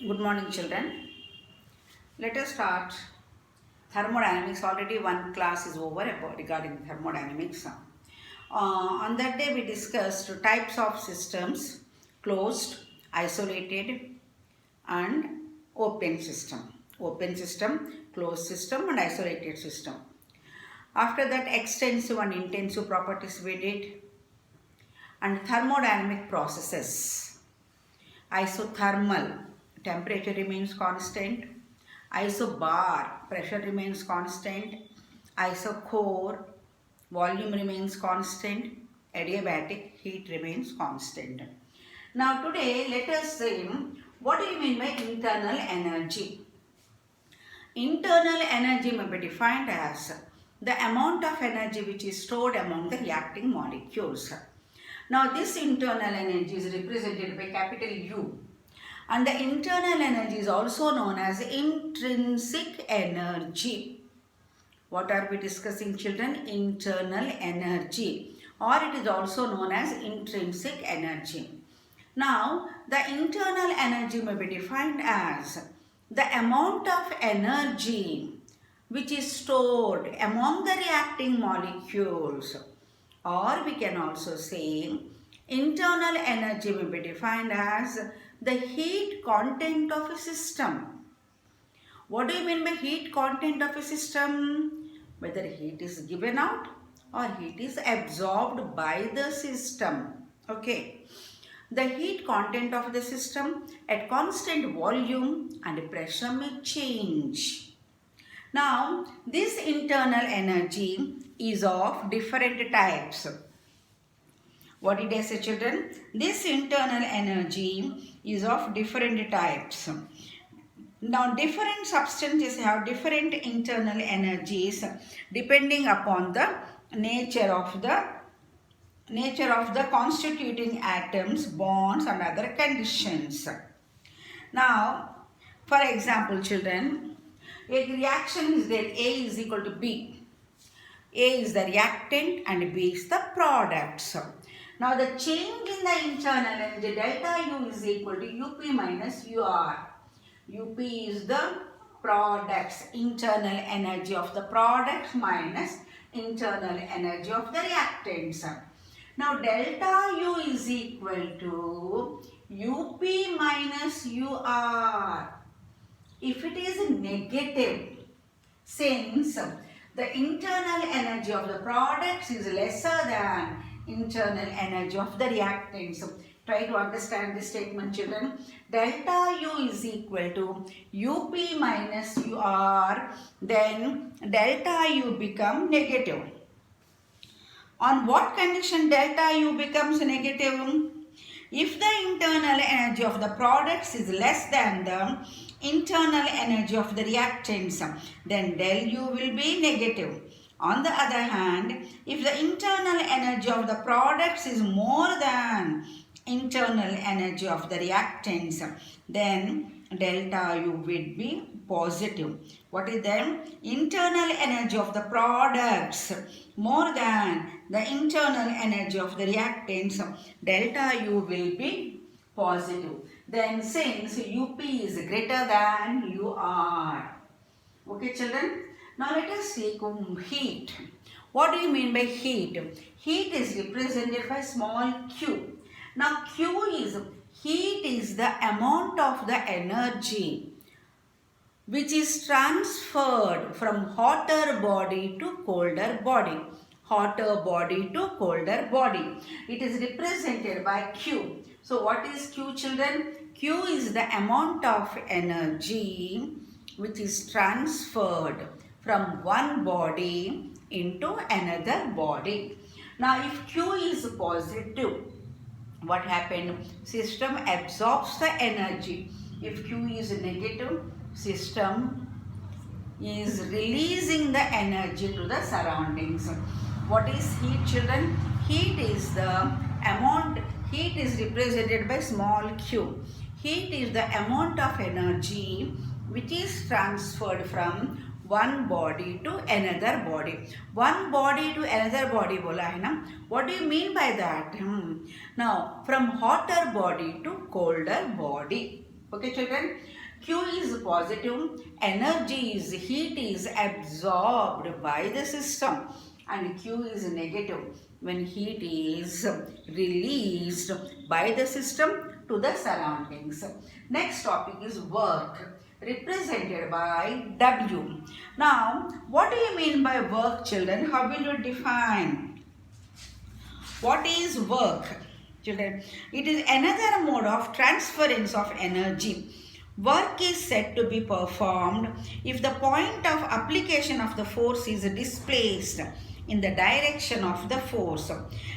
Good morning, children. Let us start thermodynamics. Already one class is over regarding thermodynamics. On that day, we discussed types of systems: closed, isolated, and open system. Open system, closed system, and isolated system. After that, extensive and intensive properties we did, and thermodynamic processes. Isothermal, temperature remains constant. Isobar, pressure remains constant. Isochore, volume remains constant. Adiabatic, heat remains constant. Now today let us see what do you mean by internal energy. Internal energy may be defined as the amount of energy which is stored among the reacting molecules. Now this internal energy is represented by capital U, and the internal energy is also known as intrinsic energy. What are we discussing, children? Internal energy, or it is also known as intrinsic energy. Now the internal energy may be defined as the amount of energy which is stored among the reacting molecules, or we can also say internal energy may be defined as the heat content of a system. What do you mean by heat content of a system? Whether heat is given out or heat is absorbed by the system. Okay. The heat content of the system at constant volume and pressure may change. Now, this internal energy is of different types. What did I say, children? This internal energy is of different types. Now, different substances have different internal energies depending upon the nature of the constituting atoms, bonds, and other conditions. Now, for example, children, a reaction is there, A is equal to B. A is the reactant and B is the product. Now, the change in the internal energy, delta U is equal to UP minus UR. UP is the product's internal energy of the product minus internal energy of the reactants. Now, delta U is equal to UP minus UR. If it is negative, since the internal energy of the products is lesser than internal energy of the reactants. Try to understand this statement, children. Delta U is equal to UP minus UR, then delta U become negative. On what condition delta U becomes negative? If the internal energy of the products is less than the internal energy of the reactants, then del U will be negative. On the other hand, if the internal energy of the products is more than internal energy of the reactants, then delta U will be positive. What is the internal energy of the products more than the internal energy of the reactants, delta U will be positive. Then since UP is greater than UR. Okay, children. Now let us take heat. What do you mean by heat? Heat is represented by small q. Now heat is the amount of the energy which is transferred from hotter body to colder body. Hotter body to colder body. It is represented by Q. So what is Q, children? Q is the amount of energy which is transferred from one body into another body. Now if Q is positive, what happened? System absorbs the energy. If Q is negative, system is releasing the energy to the surroundings. What is heat, children? Heat is the amount, heat is represented by small q. Heat is the amount of energy which is transferred from one body to another body. One body to another body bola hai na. What do you mean by that? Now, from hotter body to colder body. Okay, children? Q is positive, energy is heat is absorbed by the system, and Q is negative when heat is released by the system to the surroundings. Next topic is work, represented by W. Now, what do you mean by work, children? How will you define? What is work, children? It is another mode of transference of energy. Work is said to be performed if the point of application of the force is displaced in the direction of the force.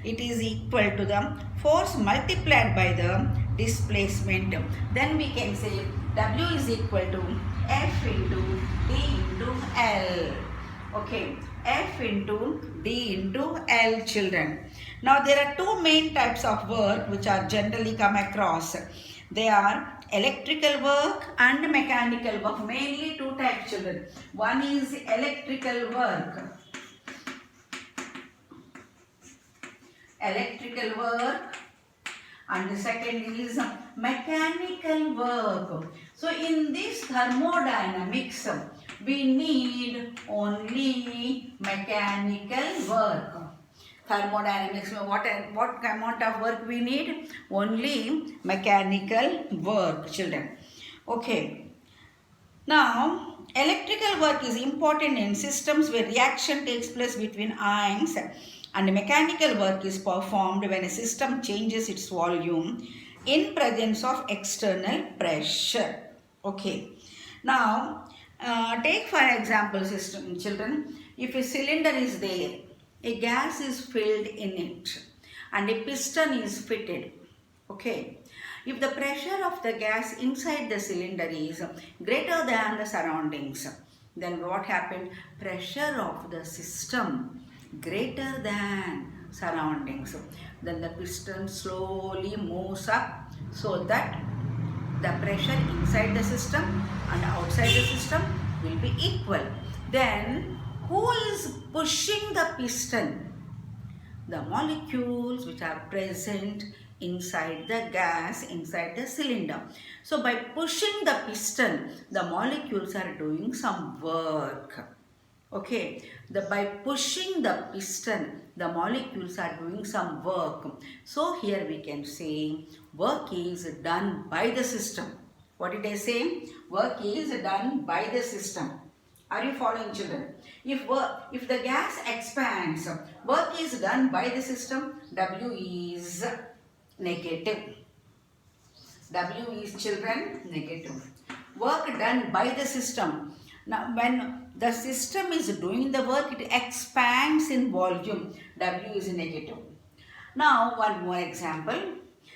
It is equal to the force multiplied by the displacement. Then we can say W is equal to F into D into L. Okay, F into D into L, children. Now there are two main types of work which are generally come across. They are electrical work and mechanical work. Mainly two types, children. One is electrical work. Electrical work. And the second is mechanical work. So in this thermodynamics, we need only mechanical work. Thermodynamics, what amount of work we need? Only mechanical work, children. Okay. Now, electrical work is important in systems where reaction takes place between ions, and mechanical work is performed when a system changes its volume in presence of external pressure. Okay. Now, take for example, system, children, if a cylinder is there, a gas is filled in it and a piston is fitted. Okay. If the pressure of the gas inside the cylinder is greater than the surroundings, then what happened? Pressure of the system greater than surroundings. Then the piston slowly moves up so that the pressure inside the system and outside the system will be equal. Then who is pushing the piston? The molecules which are present inside the gas, inside the cylinder. So by pushing the piston, the molecules are doing some work. Okay, by pushing the piston, the molecules are doing some work. So here we can say work is done by the system. What did I say? Work is done by the system. Are you following, children? If the gas expands, work is done by the system. W is negative. W is, children, negative. Work done by the system. Now, when the system is doing the work, it expands in volume. W is negative. Now, one more example.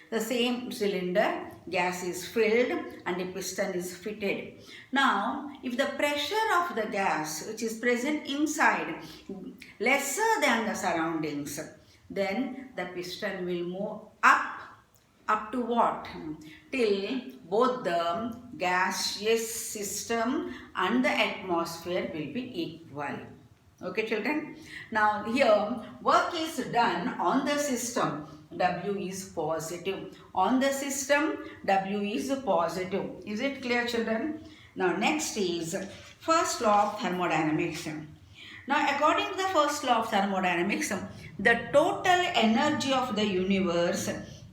The same cylinder, gas is filled and a piston is fitted. Now, if the pressure of the gas which is present inside lesser than the surroundings, then the piston will move up to what? Till both the gaseous system and the atmosphere will be equal. Okay, children? Now here work is done on the system. W is positive. On the system, W is positive. Is it clear, children? Now next is first law of thermodynamics. Now according to the first law of thermodynamics, the total energy of the universe,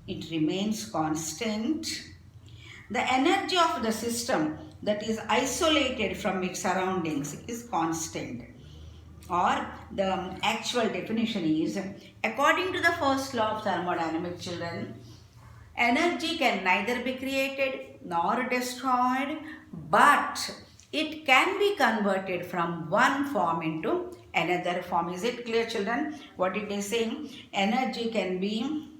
it remains constant. The energy of the system that is isolated from its surroundings is constant. Or the actual definition is, according to the first law of thermodynamics, children, energy can neither be created nor destroyed, but it can be converted from one form into another form. Is it clear, children? What it is saying? Energy can be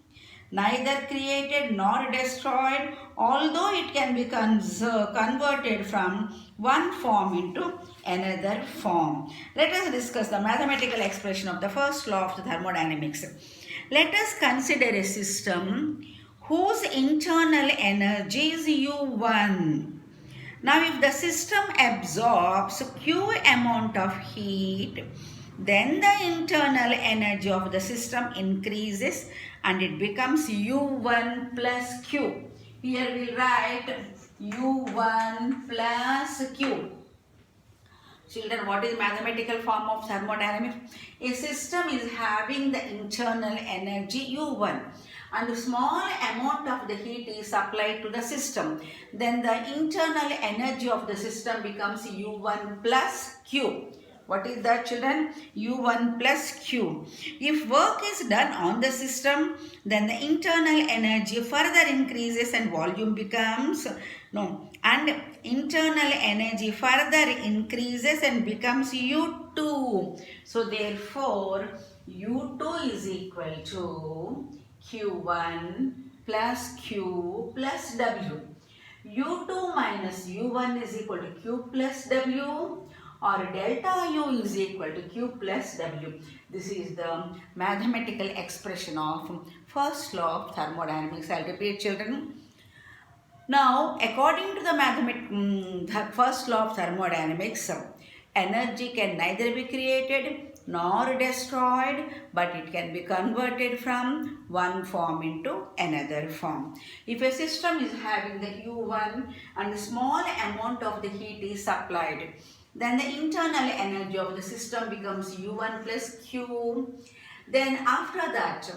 neither created nor destroyed, although it can be converted from one form into another form. Let us discuss the mathematical expression of the first law of the thermodynamics. Let us consider a system whose internal energy is U1. Now if the system absorbs Q amount of heat, then the internal energy of the system increases and it becomes U1 plus Q. Here we write U1 plus Q. Children, what is mathematical form of thermodynamics? A system is having the internal energy U1 and a small amount of the heat is supplied to the system. Then the internal energy of the system becomes U1 plus Q. What is that, children? U1 plus Q. If work is done on the system, then the internal energy further increases and volume becomes, and internal energy further increases and becomes U2. So therefore, U2 is equal to Q1 plus Q plus W. U2 minus U1 is equal to Q plus W, or delta U is equal to Q plus W. This is the mathematical expression of first law of thermodynamics. I'll repeat, children. Now, according to the first law of thermodynamics, energy can neither be created nor destroyed, but it can be converted from one form into another form. If a system is having the U1 and a small amount of the heat is supplied, then the internal energy of the system becomes U1 plus Q. Then after that,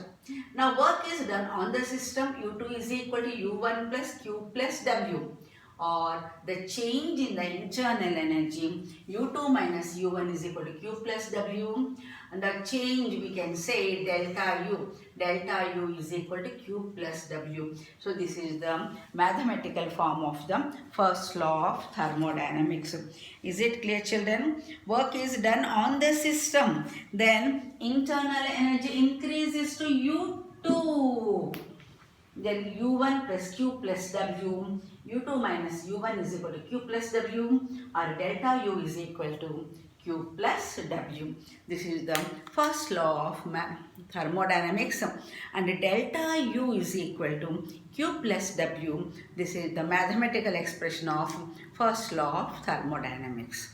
now work is done on the system. U2 is equal to U1 plus Q plus W, or the change in the internal energy U2 minus U1 is equal to Q plus W, and the change we can say delta U. Delta U is equal to Q plus W. So this is the mathematical form of the first law of thermodynamics. Is it clear, children? Work is done on the system, then internal energy increases to U2. Then U1 plus Q plus W, U2 minus U1 is equal to Q plus W, or delta U is equal to Q plus W. This is the first law of thermodynamics, and delta U is equal to Q plus W. This is the mathematical expression of first law of thermodynamics.